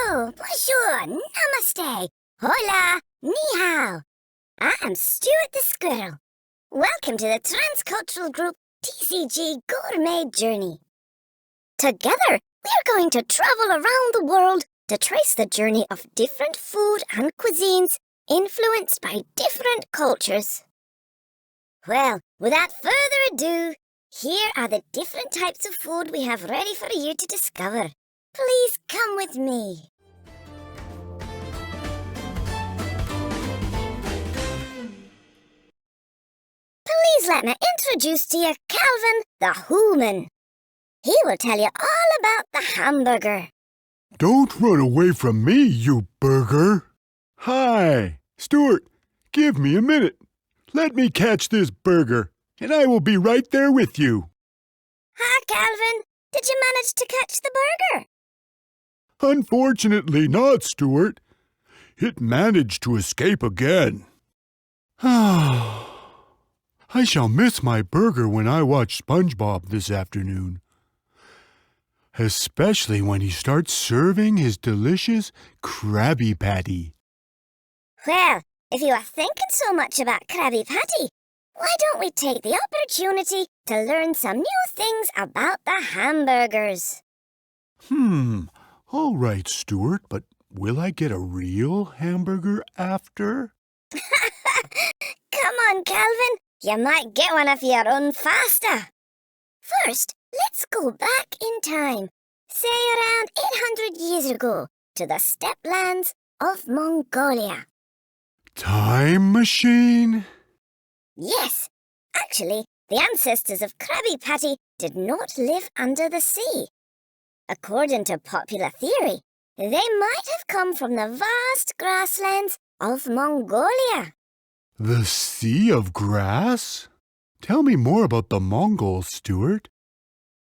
Hello, bonjour, namaste, hola, ni hao. I'm Stuart the Squirrel. Welcome to the TransCultural Group TCG Gourmet Journey. Together, we're going to travel around the world to trace the journey of different food and cuisines influenced by different cultures. Well, without further ado, here are the different types of food we have ready for you to discover. Please come with me. Please let me introduce to you Calvin the Human. He will tell you all about the hamburger. Don't run away from me, you burger. Hi, Stuart, give me a minute. Let me catch this burger, and I will be right there with you. Hi, Calvin. Did you manage to catch the burger? Unfortunately not, Stuart. It managed to escape again. I shall miss my burger when I watch SpongeBob this afternoon. Especially when he starts serving his delicious Krabby Patty. Well, if you are thinking so much about Krabby Patty, why don't we take the opportunity to learn some new things about the hamburgers? All right, Stuart, but will I get a real hamburger after? Come on, Calvin. You might get one if you run faster. First, let's go back in time, say around 800 years ago, to the steppe lands of Mongolia. Time machine? Yes, actually, the ancestors of Krabby Patty did not live under the sea. According to popular theory, they might have come from the vast grasslands of Mongolia. The Sea of Grass? Tell me more about the Mongols, Stuart.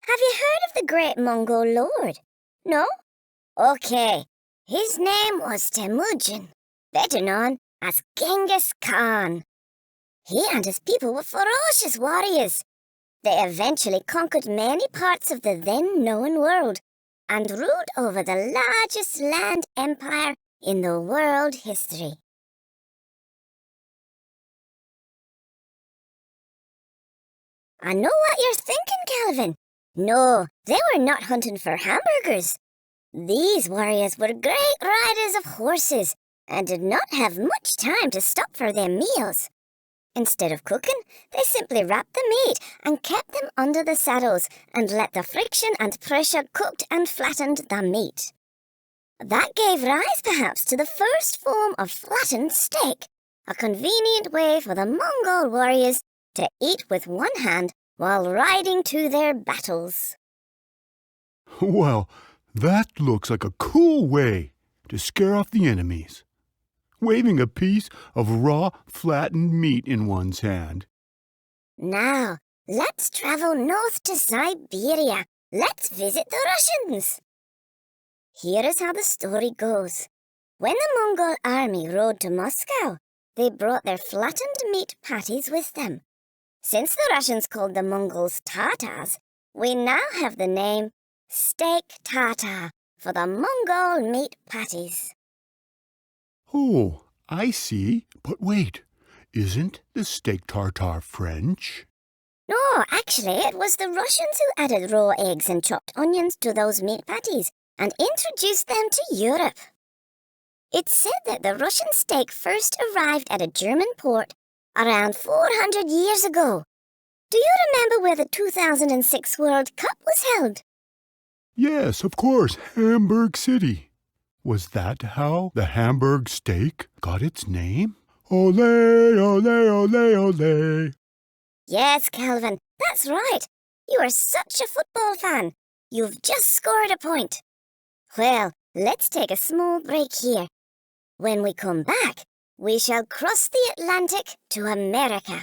Have you heard of the great Mongol lord? No? Okay. His name was Temujin, better known as Genghis Khan. He and his people were ferocious warriors. They eventually conquered many parts of the then-known world and ruled over the largest land empire in the world history. I know what you're thinking, Calvin. No, they were not hunting for hamburgers. These warriors were great riders of horses and did not have much time to stop for their meals. Instead of cooking, they simply wrapped the meat and kept them under the saddles and let the friction and pressure cooked and flattened the meat. That gave rise perhaps to the first form of flattened steak, a convenient way for the Mongol warriors to eat with one hand while riding to their battles. Well, that looks like a cool way to scare off the enemies. Waving a piece of raw, flattened meat in one's hand. Now, let's travel north to Siberia. Let's visit the Russians. Here is how the story goes. When the Mongol army rode to Moscow, they brought their flattened meat patties with them. Since the Russians called the Mongols Tatars, we now have the name steak tartare for the Mongol meat patties. Oh, I see. But wait, isn't the steak tartare French? No, actually, it was the Russians who added raw eggs and chopped onions to those meat patties and introduced them to Europe. It's said that the Russian steak first arrived at a German port around 400 years ago. Do you remember where the 2006 World Cup was held? Yes, of course, Hamburg City. Was that how the Hamburg steak got its name? Ole, ole, ole, ole. Yes, Calvin, that's right. You are such a football fan. You've just scored a point. Well, let's take a small break here. When we come back, we shall cross the Atlantic to America.